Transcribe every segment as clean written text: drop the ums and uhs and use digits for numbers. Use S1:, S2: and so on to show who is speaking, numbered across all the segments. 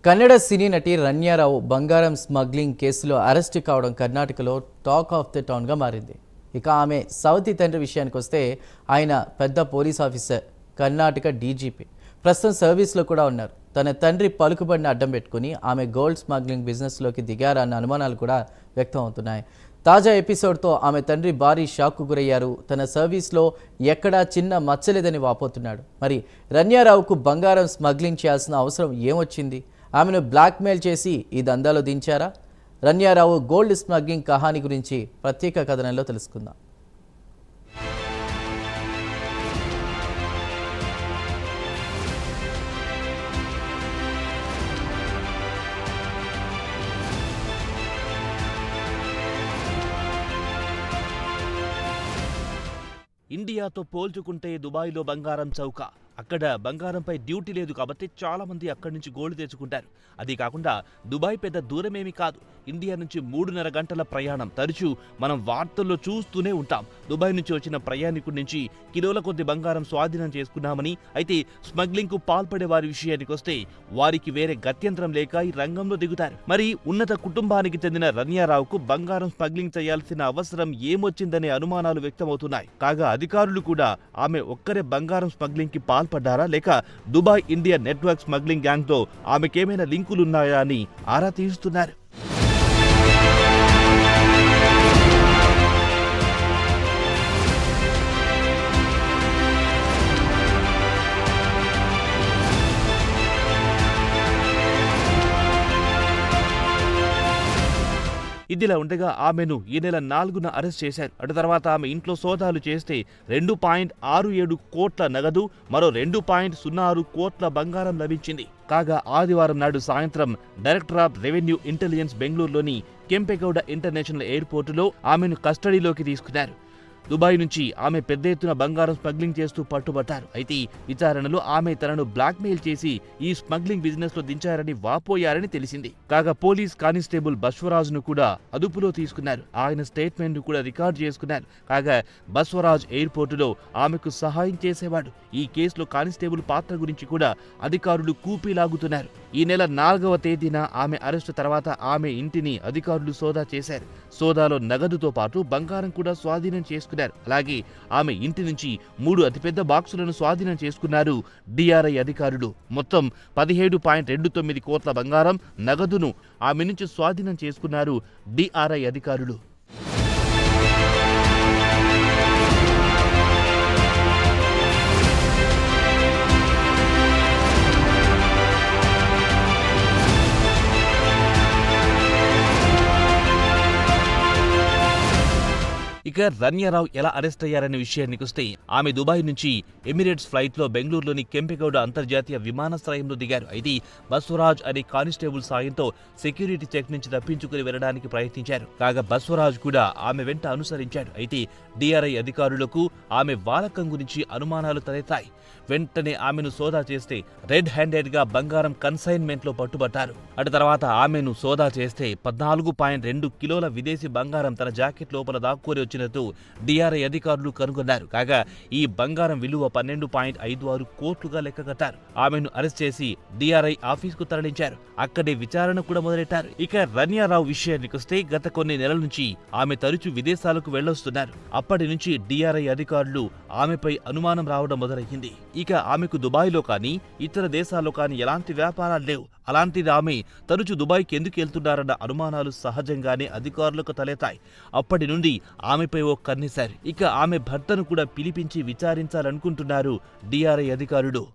S1: కన్నడ సినీ నటి రన్యారావు బంగారం స్మగ్లింగ్ కేసులో అరెస్టు కావడం కర్ణాటకలో టాక్ ఆఫ్ ది టౌన్గా మారింది. ఇక ఆమె సవతి తండ్రి విషయానికి వస్తే ఆయన పెద్ద పోలీస్ ఆఫీసర్, కర్ణాటక డీజీపీ, ప్రస్తుతం సర్వీస్లో కూడా ఉన్నారు. తన తండ్రి పలుకుబడిని అడ్డం పెట్టుకుని ఆమె గోల్డ్ స్మగ్లింగ్ బిజినెస్లోకి దిగారా అన్న అనుమానాలు కూడా వ్యక్తం అవుతున్నాయి. తాజా ఎపిసోడ్తో ఆమె తండ్రి భారీ షాక్కు గురయ్యారు. తన సర్వీస్లో ఎక్కడా చిన్న మచ్చలేదని వాపోతున్నాడు. మరి రన్యారావుకు బంగారం స్మగ్లింగ్ చేయాల్సిన అవసరం ఏమొచ్చింది? ఆమెను బ్లాక్మెయిల్ చేసి ఈ దందాలో దించారా? రన్యారావు గోల్డ్ స్మగ్లింగ్ కహాని గురించి ప్రత్యేక కథనంలో తెలుసుకుందాం.
S2: ఇండియాతో పోల్చుకుంటే దుబాయ్లో బంగారం చౌక. అక్కడ బంగారంపై డ్యూటీ లేదు కాబట్టి చాలా మంది అక్కడి నుంచి గోల్డ్ తెచ్చుకుంటారు. అది కాకుండా దుబాయ్ పెద్ద దూరమేమీ కాదు. ఇండియా నుంచి 3.5 గంటల ప్రయాణం. తరచూ మనం వార్తల్లో చూస్తూనే ఉంటాం. దుబాయ్ నుంచి వచ్చిన ప్రయాణికుడి నుంచి కిలోల కొద్ది బంగారం స్వాధీనం చేసుకున్నామని. అయితే స్మగ్లింగ్ కు పాల్పడే వారి విషయానికి వస్తే వారికి వేరే గత్యంతరం లేక ఈ రంగంలో దిగుతారు. మరి ఉన్నత కుటుంబానికి చెందిన రన్యారావుకు బంగారం స్మగ్లింగ్ చేయాల్సిన అవసరం ఏమొచ్చిందనే అనుమానాలు వ్యక్తమవుతున్నాయి. కాగా అధికారులు కూడా ఆమె ఒక్కరే బంగారం స్మగ్లింగ్ కి పాల్పడ్డారా లేక Dubai India network smuggling gang తో ఆమెకేమైనా లింకులున్నాయా అని ఆరా తీస్తున్నారు. ఇదిలా ఉండగా ఆమెను ఈ నెల 4న అరెస్ట్ చేశారు. అటు తర్వాత ఆమె ఇంట్లో సోదాలు చేస్తే 2.67 కోట్ల నగదు, మరో 2.06 కోట్ల బంగారం లభించింది. కాగా ఆదివారం నాడు సాయంత్రం డైరెక్టర్ ఆఫ్ రెవెన్యూ ఇంటెలిజెన్స్ బెంగళూరులోని కెంపెగౌడ ఇంటర్నేషనల్ ఎయిర్పోర్టులో ఆమెను కస్టడీలోకి తీసుకున్నారు. దుబాయ్ నుంచి ఆమె పెద్ద ఎత్తున బంగారం స్మగ్లింగ్ చేస్తూ పట్టుబట్టారు. అయితే విచారణలో ఆమె తనను బ్లాక్మెయిల్ చేసి ఈ స్మగ్లింగ్ బిజినెస్ లో దించారని వాపోయారని తెలిసింది. కాగా పోలీస్ కానిస్టేబుల్ బస్వరాజ్ను కూడా అదుపులో తీసుకున్నారు. ఆయన స్టేట్మెంట్ ను కూడా రికార్డ్ చేసుకున్నారు. కాగా బస్వరాజ్ ఎయిర్పోర్టులో ఆమెకు సహాయం చేసేవాడు. ఈ కేసులో కానిస్టేబుల్ పాత్ర గురించి కూడా అధికారులు కూపీలాగుతున్నారు. ఈ నెల 4వ తేదీన ఆమె అరెస్టు తర్వాత ఆమె ఇంటిని అధికారులు సోదా చేశారు. సోదాలో నగదుతో పాటు బంగారం కూడా స్వాధీనం చేసుకున్నారు. అలాగే ఆమె ఇంటి నుంచి 3 అతిపెద్ద బాక్సులను స్వాధీనం చేసుకున్నారు డిఆర్ఐ అధికారులు. మొత్తం 17.29 కోట్ల బంగారం, నగదును ఆమె నుంచి స్వాధీనం చేసుకున్నారు డిఆర్ఐ అధికారులు. ఇక రన్యారావు ఎలా అరెస్ట్ అయ్యారనే విషయానికి వస్తే ఆమె దుబాయ్ నుంచి ఎమిరేట్స్ ఫ్లైట్ లో బెంగళూరులోని కెంపెగౌడ అంతర్జాతీయ విమానాశ్రయంలో దిగారు. అయితే బస్వరాజ్ అనే కానిస్టేబుల్ సాయంతో సెక్యూరిటీ చెక్ నుంచి తప్పించుకుని వెళ్లడానికి ప్రయత్నించారు. కాగా బస్వరాజ్ కూడా ఆమె వెంట అనుసరించాడు. అయితే డిఆర్ఐ అధికారులకు ఆమె వాలకం గురించి అనుమానాలు తలెత్తాయి. వెంటనే ఆమెను సోదా చేస్తే రెడ్ హ్యాండెడ్ గా బంగారం కన్సైన్మెంట్ లో పట్టుబట్టారు. అటు తర్వాత ఆమెను సోదా చేస్తే 14.2 కిలోల విదేశీ బంగారం తన జాకెట్ లోపల దాక్కుని వచ్చినట్టు డిఆర్ఐ అధికారులు కనుగొన్నారు. కాగా ఈ బంగారం విలువ 12.56 కోట్లుగా లెక్క కట్టారు. ఆమెను అరెస్ట్ చేసి డిఆర్ఐ ఆఫీస్ కు తరలించారు. అక్కడే విచారణ కూడా మొదలెట్టారు. ఇక రన్యారావు విషయానికి వస్తే గత కొన్ని నెలల నుంచి ఆమె తరచూ విదేశాలకు వెళ్లొస్తున్నారు. అప్పటి నుంచి డిఆర్ఐ అధికారులు ఆమెపై అనుమానం రావడం మొదలయ్యింది. ఇక ఆమెకు దుబాయ్లో కానీ ఇతర దేశాల్లో కానీ ఎలాంటి వ్యాపారాలు లేవు. అలాంటిది ఆమె తరచూ దుబాయ్కి ఎందుకు వెళ్తున్నారన్న అనుమానాలు సహజంగానే అధికారులకు తలెత్తాయి. అప్పటి నుండి ఆమెపై ఓ కన్నేశారు. ఇక ఆమె భర్తను కూడా పిలిపించి విచారించాలనుకుంటున్నారు డిఆర్ఐ అధికారులు.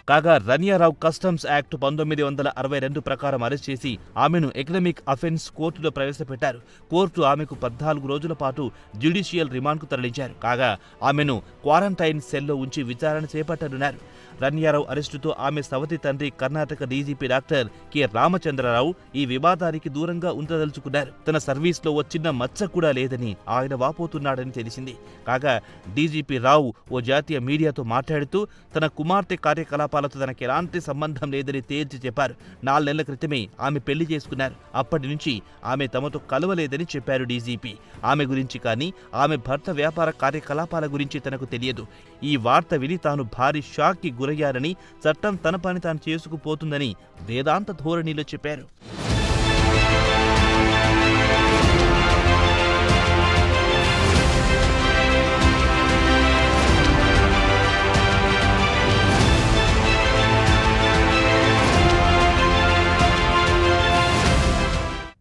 S2: కాగా రన్యారావు కస్టమ్స్ యాక్ట్ 1962 ప్రకారం అరెస్ట్ చేసి ఆమెను ఎకనామిక్ అఫెన్స్ కోర్టులో ప్రవేశపెట్టారు. కోర్టు ఆమెకు 14 రోజుల పాటు జ్యుడిషియల్ రిమాండ్కు తరలించారు. కాగా ఆమెను క్వారంటైన్ సెల్లో ఉంచి విచారణ చేపట్టనున్నారు. రన్యారావు అరెస్టుతో ఆమె సవతి తండ్రి Karnataka DGP doctor K Ramachandra Rao ఈ వివాదానికి దూరంగా ఉంచదలుచుకున్నారు. తన సర్వీస్లో వచ్చిన మచ్చ కూడా లేదని ఆయన వాపోతున్నాడని తెలిసింది. కాగా డీజీపీ రావు ఓ జాతీయ మీడియాతో మాట్లాడుతూ తన కుమార్తె కార్యకలాపాలతో తనకు ఎలాంటి సంబంధం లేదని తేల్చి చెప్పారు. 4 నెలల క్రితమే ఆమె పెళ్లి చేసుకున్నారు. అప్పటి నుంచి ఆమె తమతో కలవలేదని చెప్పారు డీజీపీ. ఆమె గురించి కానీ ఆమె భర్త వ్యాపార కార్యకలాపాల గురించి తనకు తెలియదు. ఈ వార్త విని తాను భారీ షాక్కి గురయ్యారని, చట్టం తన పని తాను చేసుకుపోతుందని వేదాంత ధోరణిలో చెప్పారు.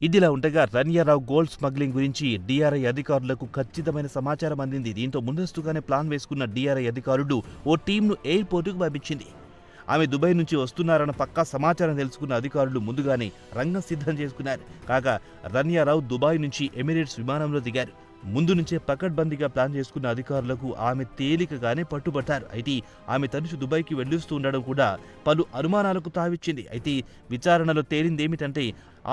S2: ఇదిలా ఉండగా రన్యారావు గోల్డ్ స్మగ్లింగ్ గురించి డీఆర్ఐ అధికారులకు ఖచ్చితమైన సమాచారం అందింది. దీంతో ముందస్తుగానే ప్లాన్ వేసుకున్న డీఆర్ఐ అధికారులు ఓ టీంను ఎయిర్పోర్టుకు పంపించింది. ఆమె దుబాయ్ నుంచి వస్తున్నారన్న పక్కా సమాచారం తెలుసుకున్న అధికారులు ముందుగానే రంగం సిద్ధం చేసుకున్నారు. కాగా రన్యారావు దుబాయ్ నుంచి ఎమిరేట్స్ విమానంలో దిగారు. ముందు నుంచే పకడ్బందీగా ప్లాన్ చేసుకున్న అధికారులకు ఆమె తేలికగానే పట్టుబట్టారు. అయితే ఆమె తరచు దుబాయ్కి వెళ్లిస్తూ ఉండడం కూడా పలు అనుమానాలకు తావిచ్చింది. అయితే విచారణలో తేలిందేమిటంటే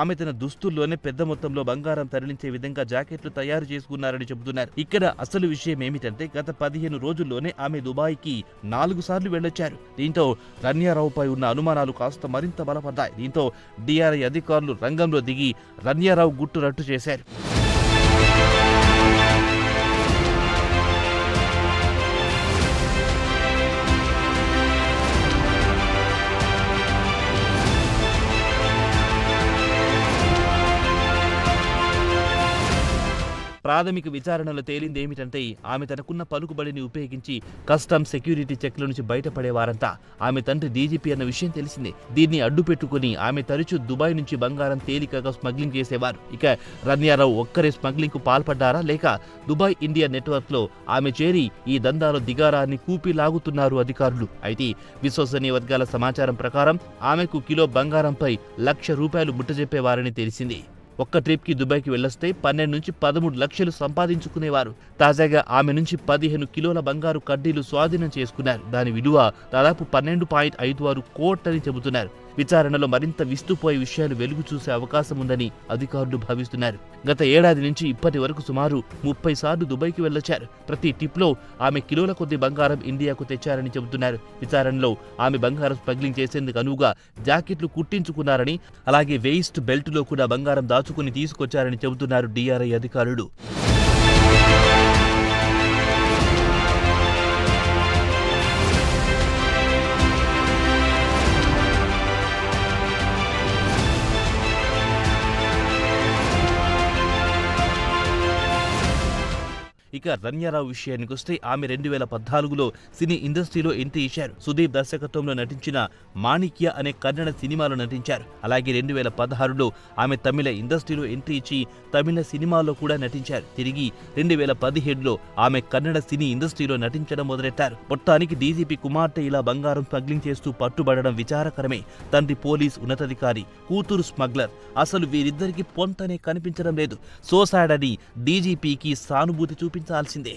S2: ఆమె తన దుస్తుల్లోనే పెద్ద మొత్తంలో బంగారం తరలించే విధంగా జాకెట్లు తయారు చేసుకున్నారని చెబుతున్నారు. ఇక్కడ అసలు విషయం ఏమిటంటే గత 15 రోజుల్లోనే ఆమె దుబాయ్కి 4 సార్లు వెళ్లొచ్చారు. దీంతో రన్యారావుపై ఉన్న అనుమానాలు కాస్త మరింత బలపడ్డాయి. దీంతో డీఆర్ఐ అధికారులు రంగంలో దిగి రన్యారావు గుట్టు రట్టు చేశారు. ప్రాథమిక విచారణలో తేలిందేమిటంటే ఆమె తనకున్న పలుకుబడిని ఉపయోగించి కస్టమ్స్ సెక్యూరిటీ చెక్ల నుంచి బయటపడేవారంతా ఆమె తండ్రి డీజీపీ అన్న విషయం తెలిసిందే. దీన్ని అడ్డుపెట్టుకుని ఆమె తరచూ దుబాయ్ నుంచి బంగారం తేలికగా స్మగ్లింగ్ చేసేవారు. ఇక రన్యారావు ఒక్కరే స్మగ్లింగ్ కు పాల్పడ్డారా లేక దుబాయ్ ఇండియా నెట్వర్క్ లో ఆమె చేరి ఈ దందాలో దిగారా అని కూపి లాగుతున్నారు అధికారులు. అయితే విశ్వసనీయ వర్గాల సమాచారం ప్రకారం ఆమెకు కిలో బంగారంపై ₹1,00,000 ముట్టజెప్పేవారని తెలిసింది. ఒక్క ట్రిప్కి దుబాయ్కి వెళ్ళొస్తే 12 నుంచి 13 లక్షలు సంపాదించుకునేవారు. తాజాగా ఆమె నుంచి 15 కిలోల బంగారు కడ్డీలు స్వాధీనం చేసుకున్నారు. దాని విలువ దాదాపు 12.56 కోట్లని చెబుతున్నారు. విచారణలో మరింత విస్తుపోయే విషయాలు వెలుగు చూసే అవకాశం ఉందని అధికారులు భావిస్తున్నారు. గత ఏడాది నుంచి ఇప్పటి వరకు సుమారు 30 సార్లు దుబాయ్కి వెళ్లొచ్చారు. ప్రతి టిప్లో ఆమె కిలోల కొద్ది బంగారం ఇండియాకు తెచ్చారని చెబుతున్నారు. విచారణలో ఆమె బంగారం స్మగ్లింగ్ చేసేందుకు అనువుగా జాకెట్లు కుట్టించుకున్నారని, అలాగే వేయిస్ట్ బెల్ట్లో కూడా బంగారం దాచుకుని తీసుకొచ్చారని చెబుతున్నారు డీఆర్ఐ అధికారులు. ఇక రన్యారావు విషయానికి వస్తే ఆమె 2014లో సినీ ఇండస్ట్రీలో ఎంట్రీ ఇచ్చారు. సుదీప్ దర్శకత్వంలో నటించిన మాణిక్య అనే కన్నడ సినిమాలో నటించారు. అలాగే 2016లో ఆమె తమిళ ఇండస్ట్రీలో ఎంట్రీ ఇచ్చి తమిళ సినిమాలో కూడా నటించారు. తిరిగి 2017లో ఆమె కన్నడ సినీ ఇండస్ట్రీలో నటించడం మొదలెట్టారు. మొత్తానికి డీజీపీ కుమార్తె ఇలా బంగారం స్మగ్లింగ్ చేస్తూ పట్టుబడడం విచారకరమే. తండ్రి పోలీస్ ఉన్నతాధికారి, కూతురు స్మగ్లర్, అసలు వీరిద్దరికీ పొంతనే కనిపించడం లేదు. సోసాడని డీజీపీకి సానుభూతి చూపించాల్సిందే.